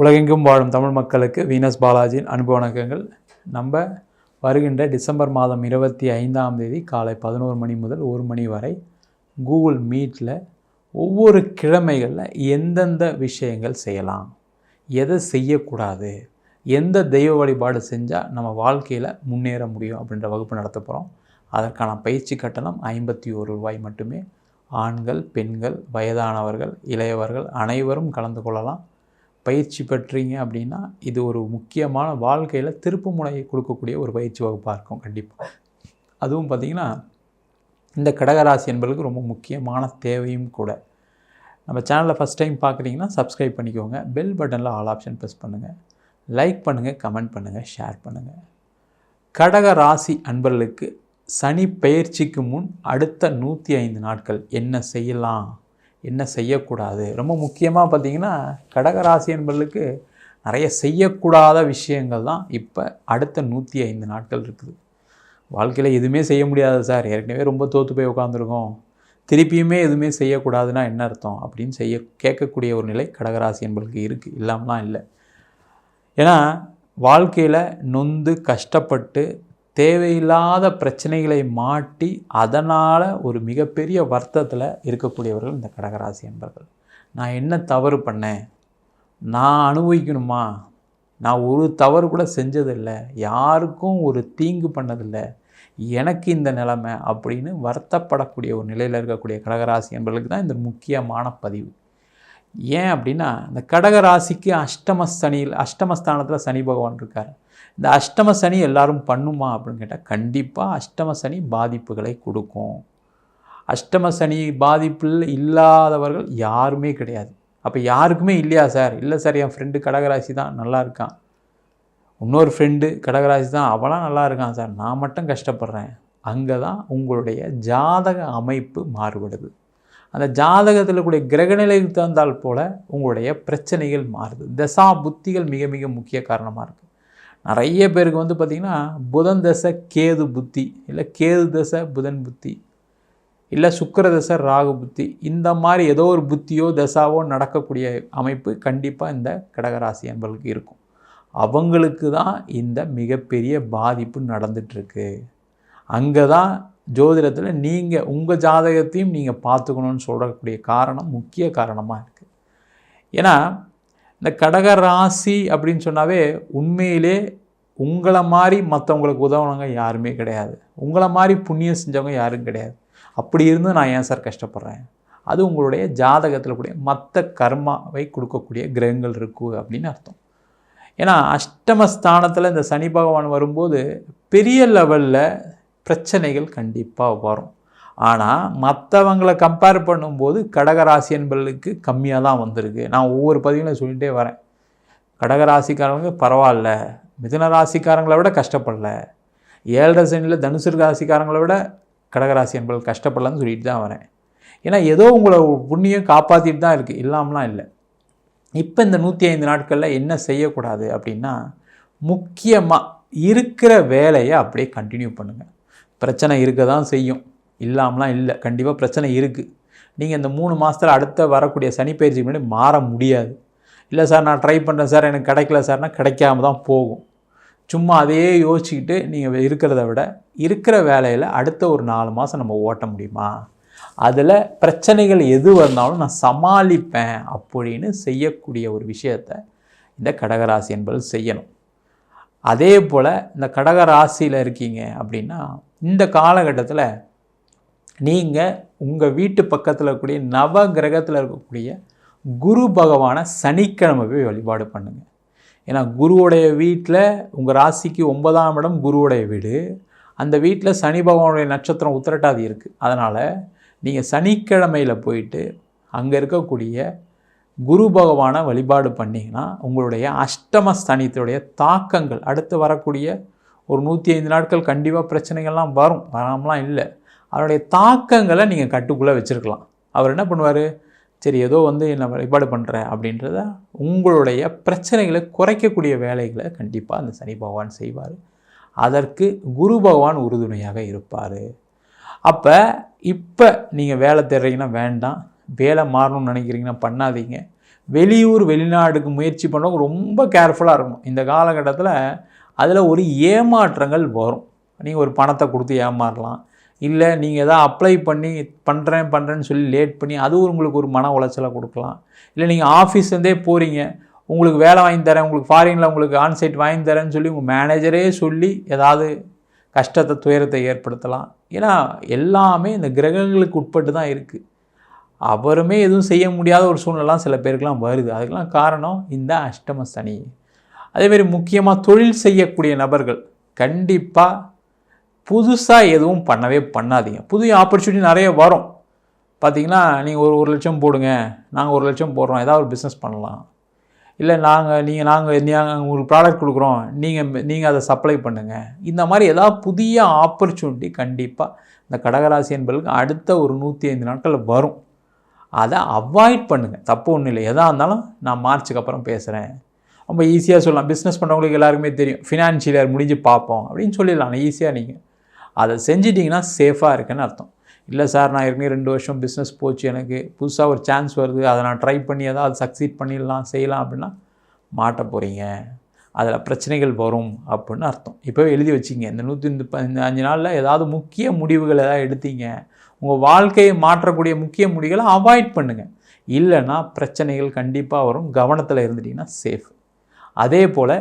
உலகெங்கும் வாழும் தமிழ் மக்களுக்கு வீனஸ் பாலாஜியின் அன்பு வணக்கங்கள். நம்ம வருகின்ற டிசம்பர் மாதம் 25ஆம் தேதி காலை 11 மணி முதல் 1 மணி வரை கூகுள் மீட்டில் ஒவ்வொரு கிழமைகளில் எந்தெந்த விஷயங்கள் செய்யலாம், எதை செய்யக்கூடாது, எந்த தெய்வ வழிபாடு செஞ்சால் நம்ம வாழ்க்கையில் முன்னேற முடியும் அப்படின்ற வகுப்பு நடத்த போகிறோம். அதற்கான பயிற்சி கட்டணம் 51 ரூபாய் மட்டுமே. ஆண்கள், பெண்கள், வயதானவர்கள், இளையவர்கள் அனைவரும் கலந்து கொள்ளலாம். பயிற்சி பெற்றீங்க அப்படின்னா இது ஒரு முக்கியமான வாழ்க்கையில் திருப்பு முனையை கொடுக்கக்கூடிய ஒரு பயிற்சி வகுப்பாக இருக்கும் கண்டிப்பாக. அதுவும் பார்த்திங்கன்னா இந்த கடகராசி என்பதுக்கு ரொம்ப முக்கியமான தேவையும் கூட. நம்ம சேனலில் ஃபஸ்ட் டைம் பார்க்குறீங்கன்னா சப்ஸ்கிரைப் பண்ணிக்கோங்க. பெல் பட்டனில் ஆல் ஆப்ஷன் ப்ரெஸ் பண்ணுங்கள். லைக் பண்ணுங்கள், கமெண்ட் பண்ணுங்கள், ஷேர் பண்ணுங்கள். கடகராசி அன்பர்களுக்கு சனி பெயர்ச்சிக்கு முன் அடுத்த 105 நாட்கள் என்ன செய்யலாம், என்ன செய்யக்கூடாது, ரொம்ப முக்கியமாக பார்த்திங்கன்னா கடகராசி என்பர்களுக்கு நிறைய செய்யக்கூடாத விஷயங்கள் தான் இப்போ அடுத்த 105 நாட்கள் இருக்குது. வாழ்க்கையில் எதுவுமே செய்ய முடியாது சார், ஏற்கனவே ரொம்ப தோற்று போய் உட்காந்துருக்கோம், திருப்பியுமே எதுவுமே செய்யக்கூடாதுன்னா என்ன அர்த்தம் அப்படின்னு கேட்கக்கூடிய ஒரு நிலை கடகராசி என்பர்களுக்கு இருக்குது, இல்லாமலாம் இல்லை. ஏன்னா வாழ்க்கையில் நொந்து கஷ்டப்பட்டு தேவையில்லாத பிரச்சனைகளை மாட்டி அதனால் ஒரு மிகப்பெரிய வருத்தத்தில் இருக்கக்கூடியவர்கள் இந்த கடகராசி என்பர்கள். நான் என்ன தவறு பண்ணேன், நான் அனுபவிக்கணுமா, நான் ஒரு தவறு கூட செஞ்சதில்லை, யாருக்கும் ஒரு தீங்கு பண்ணதில்லை, எனக்கு இந்த நிலைமை அப்படின்னு வருத்தப்படக்கூடிய ஒரு நிலையில் இருக்கக்கூடிய கடகராசி என்பர்களுக்கு தான் இந்த முக்கியமான பதிவு. ஏன் அப்படின்னா இந்த கடகராசிக்கு அஷ்டமஸ்தானத்தில் சனி பகவான் இருக்கார். இந்த அஷ்டம சனி எல்லாரும் பண்ணுமா அப்படின்னு கேட்டால் கண்டிப்பாக அஷ்டம சனி பாதிப்புகளை கொடுக்கும். அஷ்டம சனி பாதிப்பில் இல்லாதவர்கள் யாருமே கிடையாது. அப்போ யாருக்குமே இல்லையா சார்? இல்லை சார், என் ஃப்ரெண்டு கடகராசி தான் நல்லா இருக்கான், இன்னொரு ஃப்ரெண்டு கடகராசி தான் அவளாம் நல்லா இருக்கான் சார், நான் மட்டும் கஷ்டப்படுறேன். அங்கே தான் உங்களுடைய ஜாதக அமைப்பு மாறுபடுது. அந்த ஜாதகத்தில் கூடிய கிரகநிலைக்கு தகுந்தால் போல் உங்களுடைய பிரச்சனைகள் மாறுது. தசா புத்திகள் மிக மிக முக்கிய காரணமாக இருக்குது. நிறைய பேருக்கு பார்த்திங்கன்னா புதன் தசை கேது புத்தி, இல்லை கேது தசை புதன் புத்தி, இல்லை சுக்கிர தசை ராகு புத்தி, இந்த மாதிரி ஏதோ ஒரு புத்தியோ தசாவோ நடக்கக்கூடிய அமைப்பு கண்டிப்பாக இந்த கடகராசி என்பவர்களுக்கு இருக்கும். அவங்களுக்கு தான் இந்த மிகப்பெரிய பாதிப்பு நடந்துகிட்ருக்கு. அங்கே தான் ஜோதிடத்தில் நீங்கள் உங்கள் ஜாதகத்தையும் நீங்கள் பார்த்துக்கணுன்னு சொல்லக்கூடிய காரணம் முக்கிய காரணமாக இருக்குது. ஏன்னா இந்த கடகராசி அப்படின்னு சொன்னாவே உண்மையிலே உங்களை மாதிரி மற்றவங்களுக்கு உதவுனவங்க யாருமே கிடையாது, உங்களை மாதிரி புண்ணியம் செஞ்சவங்க யாரும் கிடையாது. அப்படி இருந்து நான் ஏன் சார் கஷ்டப்படுறேன்? அது உங்களுடைய ஜாதகத்தில் கூடிய மற்ற கர்மாவை கொடுக்கக்கூடிய கிரகங்கள் இருக்குது அப்படின்னு அர்த்தம். ஏன்னா அஷ்டமஸ்தானத்தில் இந்த சனி பகவான் வரும்போது பெரிய லெவலில் பிரச்சனைகள் கண்டிப்பாக வரும். ஆனால் மற்றவங்களை கம்பேர் பண்ணும்போது கடகராசி என்பர்களுக்கு கம்மியாக தான் வந்திருக்கு. நான் ஒவ்வொரு பதிவுலையும் சொல்லிகிட்டே வரேன், கடகராசிக்காரங்க பரவாயில்ல, மிதுன ராசிக்காரங்களை விட கஷ்டப்படல, 7.5 சனியில் தனுசு ராசிக்காரங்களை விட கடகராசி என்பர்கள் கஷ்டப்படலன்னு சொல்லிட்டு தான் வரேன். ஏன்னா ஏதோ உங்களை புண்ணியம் காப்பாற்றிட்டு தான் இருக்குது, இல்லாமலாம் இல்லை. இப்போ இந்த 105 நாட்களில் என்ன செய்யக்கூடாது அப்படின்னா முக்கியமாக இருக்கிற வேலையை அப்படியே கண்டினியூ பண்ணுங்கள். பிரச்சனை இருக்க தான் செய்யும், இல்லாமலாம் இல்லை, கண்டிப்பாக பிரச்சனை இருக்குது. நீங்கள் இந்த 3 மாதத்தில் அடுத்த வரக்கூடிய சனி பயிற்சிக்கு முன்னாடி மாற முடியாது. இல்லை சார் நான் ட்ரை பண்ணுறேன் சார் எனக்கு கிடைக்கல சார்னால் கிடைக்காம தான் போகும். சும்மா அதையே யோசிச்சுக்கிட்டு நீங்கள் இருக்கிறத விட இருக்கிற வேலையில் அடுத்த ஒரு 4 மாதம் நம்ம ஓட்ட முடியுமா, அதில் பிரச்சனைகள் எது வந்தாலும் நான் சமாளிப்பேன் அப்படின்னு செய்யக்கூடிய ஒரு விஷயத்தை இந்த கடகராசி என்பது செய்யணும். அதே போல் இந்த கடகராசியில் இருக்கீங்க அப்படின்னா இந்த காலகட்டத்தில் நீங்கள் உங்கள் வீட்டு பக்கத்தில் இருக்கக்கூடிய நவ கிரகத்தில் இருக்கக்கூடிய குரு பகவானை சனிக்கிழமை போய் வழிபாடு பண்ணுங்கள். ஏன்னா குருவுடைய வீட்டில் உங்கள் ராசிக்கு 9ஆம் இடம் குருவுடைய வீடு, அந்த வீட்டில் சனி பகவானுடைய நட்சத்திரம் உத்திரட்டாதி இருக்குது. அதனால் நீங்கள் சனிக்கிழமையில் போயிட்டு அங்கே இருக்கக்கூடிய குரு பகவானை வழிபாடு பண்ணிங்கன்னா உங்களுடைய அஷ்டம சனித்துடைய தாக்கங்கள் அடுத்து வரக்கூடிய ஒரு 105 நாட்கள் கண்டிப்பாக பிரச்சனைகள்லாம் வரும், வராமலாம் இல்லை, அதனுடைய தாக்கங்களை நீங்கள் கட்டுக்குள்ளே வச்சுருக்கலாம். அவர் என்ன பண்ணுவார், சரி ஏதோ என்னை வழிபாடு பண்ணுறேன் அப்படின்றத உங்களுடைய பிரச்சனைகளை குறைக்கக்கூடிய வேலைகளை கண்டிப்பாக அந்த சனி பகவான் செய்வார். அதற்கு குரு பகவான் உறுதுணையாக இருப்பார். இப்போ நீங்கள் வேலை தேடுறீங்கன்னா வேண்டாம், வேலை மாறணும்னு நினைக்கிறீங்கன்னா பண்ணாதீங்க. வெளியூர் வெளிநாடுக்கு முயற்சி பண்ணுறவங்க ரொம்ப கேர்ஃபுல்லாக இருக்கணும் இந்த காலகட்டத்தில். அதில் ஒரு ஏமாற்றங்கள் வரும். நீங்கள் ஒரு பணத்தை கொடுத்து ஏமாறலாம், இல்லை நீங்கள் எதாவது அப்ளை பண்ணி பண்ணுறேன்னு சொல்லி லேட் பண்ணி அது உங்களுக்கு ஒரு மன உளைச்சலை கொடுக்கலாம். இல்லை நீங்கள் ஆஃபீஸ்லேருந்தே போகிறீங்க, உங்களுக்கு வேலை வாங்கி தரேன், உங்களுக்கு ஃபாரினில் உங்களுக்கு ஆன்சைட் வாங்கி தரேன்னு சொல்லி உங்கள் மேனேஜரே சொல்லி ஏதாவது கஷ்டத்தை துயரத்தை ஏற்படுத்தலாம். ஏன்னா எல்லாமே இந்த கிரகங்களுக்கு உட்பட்டு தான் இருக்குது. அவருமே எதுவும் செய்ய முடியாத ஒரு சூழ்நிலாம் சில பேருக்கெலாம் வருது. அதுக்கெலாம் காரணம் இந்த அஷ்டம சனி. அதேமாரி முக்கியமாக தொழில் செய்யக்கூடிய நபர்கள் கண்டிப்பாக புதுசாக எதுவும் பண்ணவே பண்ணாதீங்க. புதிய ஆப்பர்ச்சுனிட்டி நிறைய வரும். பார்த்திங்கன்னா நீங்கள் ஒரு லட்சம் போடுங்க, நாங்கள் 1 லட்சம் போடுறோம், ஏதாவது ஒரு பிஸ்னஸ் பண்ணலாம். இல்லை நாங்கள் உங்களுக்கு ப்ராடக்ட் கொடுக்குறோம், நீங்கள் அதை சப்ளை பண்ணுங்கள். இந்த மாதிரி ஏதாவது புதிய ஆப்பர்ச்சுனிட்டி கண்டிப்பாக இந்த கடகராசி என்பவர்களுக்கு அடுத்த ஒரு 105 நாட்கள் வரும். அதை அவாய்ட் பண்ணுங்கள். தப்பு ஒன்றும் இல்லை. எதாக இருந்தாலும் நான் மார்ச்சுக்கு அப்புறம் பேசுகிறேன். ரொம்ப ஈஸியாக சொல்லலாம். பிஸ்னஸ் பண்ணுறவங்களுக்கு எல்லாருக்குமே தெரியும், ஃபினான்ஷியல் இயர் முடிஞ்சு பார்ப்போம் அப்படின்னு சொல்லிடலாம். ஈஸியாக நீங்கள் அதை செஞ்சிட்டிங்கன்னா சேஃபாக இருக்குன்னு அர்த்தம். இல்லை சார், நான் ஏற்கனவே 2 வருஷம் பிஸ்னஸ் போச்சு, எனக்கு புதுசாக ஒரு சான்ஸ் வருது, அதை நான் ட்ரை பண்ணி ஏதாவது சக்சீட் பண்ணிடலாம் செய்யலாம் அப்படின்னா மாட்ட போகிறீங்க. அதில் பிரச்சனைகள் வரும் அப்படின்னு அர்த்தம். இப்போவே எழுதி வச்சிங்க. இந்த 105 நாளில் ஏதாவது முக்கிய முடிவுகள் ஏதாவது எடுத்தீங்க, உங்கள் வாழ்க்கையை மாற்றக்கூடிய முக்கிய முடிவுகளை அவாய்ட் பண்ணுங்கள். இல்லைன்னா பிரச்சனைகள் கண்டிப்பாக வரும். கவனத்தில் இருந்துட்டிங்கன்னா சேஃப். அதே போல்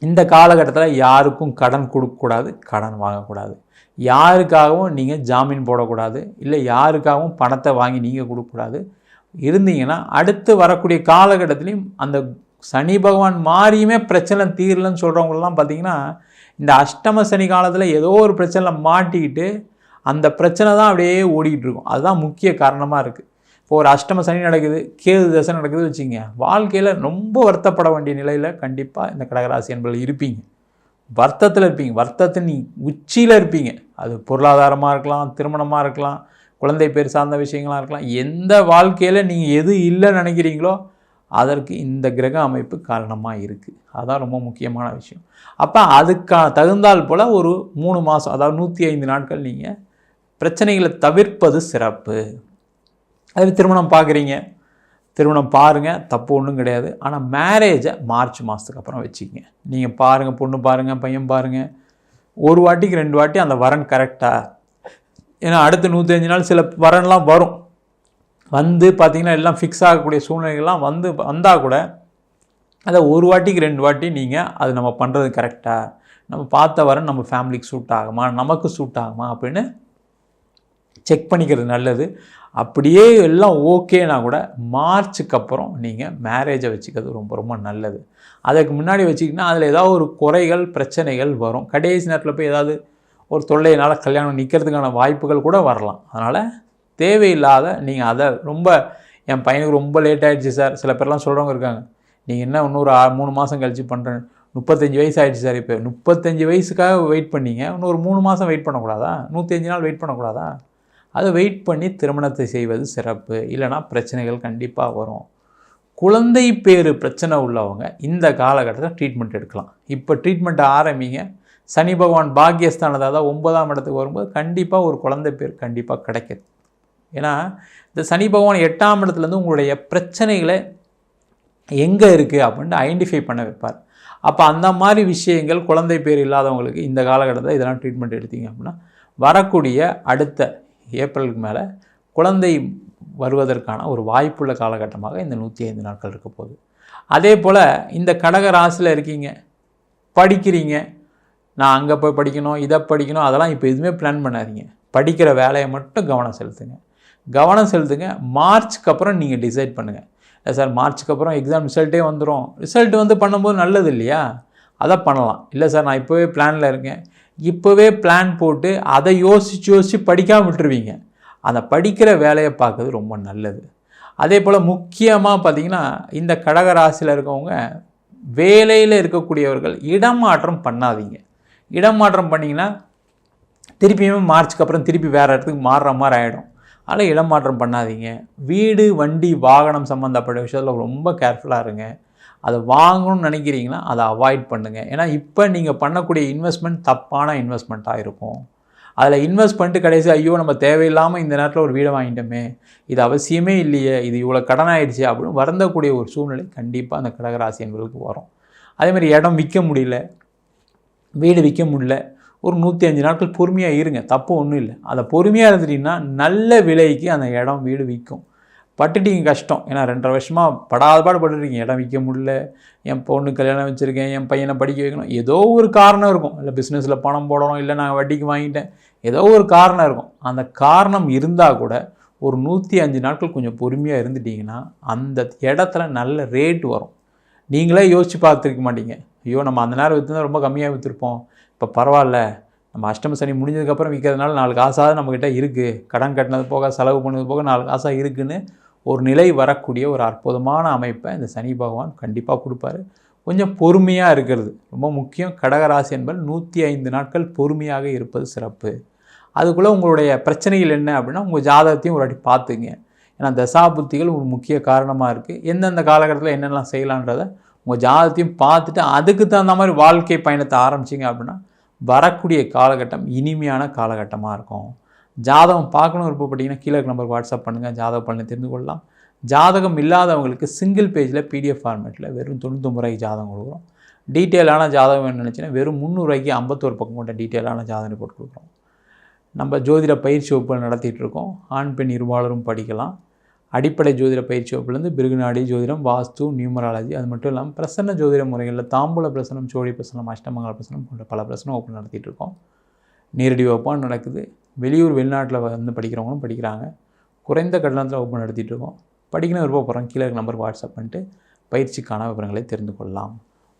இந்த காலகட்டத்தில் யாருக்கும் கடன் கொடுக்கக்கூடாது, கடன் வாங்கக்கூடாது. யாருக்காகவும் நீங்கள் ஜாமீன் போடக்கூடாது, இல்லை யாருக்காகவும் பணத்தை வாங்கி நீங்கள் கொடுக்கக்கூடாது. இருந்தீங்கன்னா அடுத்து வரக்கூடிய காலகட்டத்துலேயும் அந்த சனி பகவான் மாறியுமே பிரச்சனை தீரலன்னு சொல்கிறவங்களெலாம் பார்த்திங்கன்னா இந்த அஷ்டம சனி காலத்தில் ஏதோ ஒரு பிரச்சனையில் மாட்டிக்கிட்டு அந்த பிரச்சனை தான் அப்படியே ஓடிக்கிட்டு இருக்கும். அதுதான் முக்கிய காரணமாக இருக்குது. இப்போ ஒரு அஷ்டம சனி நடக்குது, கேது தசை நடக்குது வச்சுங்க, வாழ்க்கையில் ரொம்ப வருத்தப்பட வேண்டிய நிலையில் கண்டிப்பாக இந்த கடகராசி என்பதில் இருப்பீங்க. வருத்தத்தில் இருப்பீங்க, வருத்தத்தின் உச்சியில் இருப்பீங்க. அது பொருளாதாரமாக இருக்கலாம், திருமணமாக இருக்கலாம், குழந்தை பேர் சார்ந்த விஷயங்களாக இருக்கலாம். எந்த வாழ்க்கையில் நீங்கள் எது இல்லைன்னு நினைக்கிறீங்களோ அதற்கு இந்த கிரக அமைப்பு காரணமாக இருக்குது. அதுதான் ரொம்ப முக்கியமான விஷயம். அப்போ அதுக்கான தகுந்தால் போல் ஒரு 3 மாதம், அதாவது 105 நாட்கள் நீங்கள் பிரச்சனைகளை தவிர்ப்பது சிறப்பு. அது திருமணம் பார்க்குறீங்க, திருமணம் பாருங்கள், தப்பு ஒன்றும் கிடையாது. ஆனால் மேரேஜை மார்ச் மாதத்துக்கு அப்புறம் வச்சுக்கிங்க. நீங்கள் பாருங்கள், பொண்ணு பாருங்கள், பையன் பாருங்கள், ஒரு வாட்டிக்கு 2 வாட்டி அந்த வரன் கரெக்டாக. ஏன்னா அடுத்த 105 நாள் சில வரன்லாம் வரும், வந்து பார்த்திங்கன்னா எல்லாம் ஃபிக்ஸ் ஆகக்கூடிய சூழ்நிலைகள்லாம் வந்தால் கூட அதை ஒரு வாட்டிக்கு 2 வாட்டி நீங்கள் அது நம்ம பண்ணுறது கரெக்டாக, நம்ம பார்த்த வரன் நம்ம ஃபேமிலிக்கு சூட் ஆகுமா, நமக்கு சூட் ஆகுமா அப்படின்னு செக் பண்ணிக்கிறது நல்லது. அப்படியே எல்லாம் ஓகேனா கூட மார்ச்சுக்கு அப்புறம் நீங்கள் மேரேஜை வச்சுக்கிறது ரொம்ப ரொம்ப நல்லது. அதுக்கு முன்னாடி வச்சிங்கன்னா அதில் ஏதாவது ஒரு குறைகள் பிரச்சனைகள் வரும். கடைசி நேரத்தில் போய் ஏதாவது ஒரு தொல்லையினால் கல்யாணம் நிற்கிறதுக்கான வாய்ப்புகள் கூட வரலாம். அதனால் தேவையில்லாத நீங்கள் அதை ரொம்ப என் பையனுக்கு ரொம்ப லேட் ஆகிடுச்சு சார், சில பேர்லாம் சொல்கிறவங்க இருக்காங்க, நீங்கள் என்ன இன்னொரு 3 மாதம் கழிச்சு பண்ணுறேன், 35 வயசு ஆகிடுச்சு சார். இப்போ 35 வயசுக்காக வெயிட் பண்ணிங்க, இன்னொரு 3 மாதம் வெயிட் பண்ணக்கூடாதா, 105 நாள் வெயிட் பண்ணக்கூடாதா? அதை வெயிட் பண்ணி திருமணத்தை செய்வது சிறப்பு. இல்லைனா பிரச்சனைகள் கண்டிப்பாக வரும். குழந்தை பேர் பிரச்சனை உள்ளவங்க இந்த காலகட்டத்தில் ட்ரீட்மெண்ட் எடுக்கலாம். இப்போ ட்ரீட்மெண்ட்டை ஆரம்பிங்க. சனி பகவான் பாக்கியஸ்தானத்தை, அதாவது 9ஆம் இடத்துக்கு வரும்போது கண்டிப்பாக ஒரு குழந்தை பேர் கண்டிப்பாக கிடைக்கிது. ஏன்னா இந்த சனி பகவான் 8ஆம் இடத்துலேருந்து உங்களுடைய பிரச்சனைகளை எங்கே இருக்குது அப்படின்ட்டு ஐடென்டிஃபை பண்ண வைப்பார். அப்போ அந்த மாதிரி விஷயங்கள் குழந்தை பேர் இல்லாதவங்களுக்கு இந்த காலகட்டத்தில் இதெல்லாம் ட்ரீட்மெண்ட் எடுத்தீங்க அப்படின்னா வரக்கூடிய அடுத்த ஏப்ரலுக்கு மேலே குழந்தை வருவதற்கான ஒரு வாய்ப்புள்ள காலகட்டமாக இந்த 105 நாட்கள் இருக்க போகுது. அதே போல் இந்த கடக ராசியில் இருக்கீங்க, படிக்கிறீங்க, நான் அங்கே போய் படிக்கணும், இதை படிக்கணும், அதெல்லாம் இப்போ எதுவுமே பிளான் பண்ணாதீங்க. படிக்கிற வேலையை மட்டும் கவனம் செலுத்துங்க. மார்ச்சுக்கு அப்புறம் நீங்கள் டிசைட் பண்ணுங்கள். இல்லை சார், மார்ச்சுக்கு அப்புறம் எக்ஸாம் ரிசல்ட்டே வந்துடும், ரிசல்ட் வந்து பண்ணும்போது நல்லது இல்லையா, அதை பண்ணலாம். இல்லை சார், நான் இப்போவே பிளானில் இருக்கேன், இப்போவே பிளான் போட்டு அதை யோசித்து படிக்காமல் விட்டுருவீங்க. அந்த படிக்கிற வேலையை பார்க்குறது ரொம்ப நல்லது. அதே போல் முக்கியமாக பார்த்திங்கன்னா இந்த கடக ராசியில் இருக்கவங்க வேலையில் இருக்கக்கூடியவர்கள் இடமாற்றம் பண்ணாதீங்க. இடமாற்றம் பண்ணிங்கன்னா திருப்பியுமே மார்ச்சுக்கு அப்புறம் திருப்பி வேறு இடத்துக்கு மாறுற மாதிரி ஆகிடும். அதனால் இடமாற்றம் பண்ணாதீங்க. வீடு வண்டி வாகனம் சம்மந்தப்பட்ட விஷயத்தில் ரொம்ப கேர்ஃபுல்லாக இருங்க. அதை வாங்கணும்னு நினைக்கிறீங்கன்னா அதை அவாய்ட் பண்ணுங்கள். ஏன்னா இப்போ நீங்கள் பண்ணக்கூடிய இன்வெஸ்ட்மெண்ட் தப்பான இன்வெஸ்ட்மெண்ட்டாக இருக்கும். அதில் இன்வெஸ்ட் பண்ணிட்டு கடைசி ஐயோ நம்ம தேவையில்லாமல் இந்த நேரத்தில் ஒரு வீடை வாங்கிட்டோமே, இது அவசியமே இல்லையே, இது இவ்வளோ கடன் ஆயிடுச்சு அப்படின்னு வருந்தக்கூடிய ஒரு சூழ்நிலை கண்டிப்பாக அந்த கடகராசி என்பவர்களுக்கு வரும். அதேமாதிரி இடம் விற்க முடியல, வீடு விற்க முடியல, ஒரு 105 நாட்கள் பொறுமையாக இருங்க, தப்பு ஒன்றும் இல்லை. அதை பொறுமையாக இருந்துட்டிங்கன்னா நல்ல விலைக்கு அந்த இடம் வீடு விற்கும். பட்டுட்டீங்க கஷ்டம், ஏன்னா 2.5 வருஷமாக படாத பாடு பட்டுருக்கீங்க, இடம் விற்க முடியல, என் பொண்ணு கல்யாணம் வச்சுருக்கேன், என் பையனை படிக்க வைக்கணும், ஏதோ ஒரு காரணம் இருக்கும். இல்லை பிஸ்னஸில் பணம் போடணும், இல்லை நான் வட்டிக்கு வாங்கிட்டேன், ஏதோ ஒரு காரணம் இருக்கும். அந்த காரணம் இருந்தால் கூட ஒரு 105 நாட்கள் கொஞ்சம் பொறுமையாக இருந்துட்டிங்கன்னா அந்த இடத்துல நல்ல ரேட் வரும். நீங்களே யோசித்து பார்த்துருக்க மாட்டீங்க, ஐயோ நம்ம அந்த நேரம் விற்றுனா ரொம்ப கம்மியாக விற்றுருப்போம், இப்போ பரவாயில்ல நம்ம அஷ்டம சனி முடிஞ்சதுக்கப்புறம் விற்கிறதுனால 4 காசாவது நம்மக்கிட்ட இருக்குது, கடன் கட்டினது போக செலவு பண்ணது போக 4 காசாக இருக்குதுன்னு ஒரு நிலை வரக்கூடிய ஒரு அற்புதமான அமைப்பை இந்த சனி பகவான் கண்டிப்பாக கொடுப்பாரு. கொஞ்சம் பொறுமையாக இருக்கிறது ரொம்ப முக்கியம். கடகராசி என்பது 105 நாட்கள் பொறுமையாக இருப்பது சிறப்பு. அதுக்குள்ளே உங்களுடைய பிரச்சனைகள் என்ன அப்படின்னா உங்கள் ஜாதகத்தையும் ஒரு வாட்டி பார்த்துங்க. ஏன்னா தசாபுத்திகள் ஒரு முக்கிய காரணமாக இருக்குது. எந்தெந்த காலகட்டத்தில் என்னென்னலாம் செய்யலான்றதை உங்கள் ஜாதகத்தையும் பார்த்துட்டு அதுக்கு தகுந்த மாதிரி வாழ்க்கை பயணத்தை ஆரம்பிச்சிங்க அப்படின்னா வரக்கூடிய காலகட்டம் இனிமையான காலகட்டமாக இருக்கும். ஜாதகம் பார்க்கணும் விருப்பப்பட்டீங்கன்னா கீழே நம்பருக்கு வாட்ஸ்அப் பண்ணுங்கள், ஜாதக பலனை தெரிந்து கொள்ளலாம். ஜாதகம் இல்லாதவங்களுக்கு சிங்கிள் பேஜில் PDF ஃபார்மேட்டில் வெறும் 99 ரூபாய்க்கு ஜாதகம் கொடுக்குறோம். டீட்டெயிலான ஜாதகம் வேணும்னு நினச்சின்னா வெறும் 300 ரூபாய்க்கு 51 பக்கம் கொண்ட டீட்டெயிலான ஜாதகம் ரிப்போர்ட் கொடுக்குறோம். நம்ம ஜோதிட பயிற்சி வகுப்புகள் நடத்திட்டு இருக்கோம். ஆண் பெண் இருபாலரும் படிக்கலாம். அடிப்படை ஜோதிட பயிற்சி வகுப்புலேருந்து பிருகுநாடி ஜோதிடம், வாஸ்து, நியூமராலஜி, அது மட்டும் இல்லாமல் பிரசன்ன ஜோதிட முறைகளில் தாம்பூல பிரசனம், சோழி பிரசனம், அஷ்டமங்கல பிரசனம் போன்ற பல பிரசனம் வகுப்பு நடத்திட்டு இருக்கோம். நேரடி வகுப்பாக நடக்குது. வெளியூர் வெளிநாட்டில் வந்து படிக்கிறவங்களும் படிக்கிறாங்க. குறைந்த கட்டணத்தில் வகுப்பு நடத்திட்டு இருக்கோம். படிக்கணும் விருப்பப்படுறோம் கீழே நம்பருக்கு வாட்ஸ்அப் பண்ணிட்டு பயிற்சிக்கான விவரங்களை தெரிந்து கொள்ளலாம்.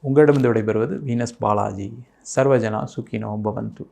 உங்களிடம் விடைபெறுவது வீனஸ் பாலாஜி. சர்வஜனா சுகினோ பவந்து.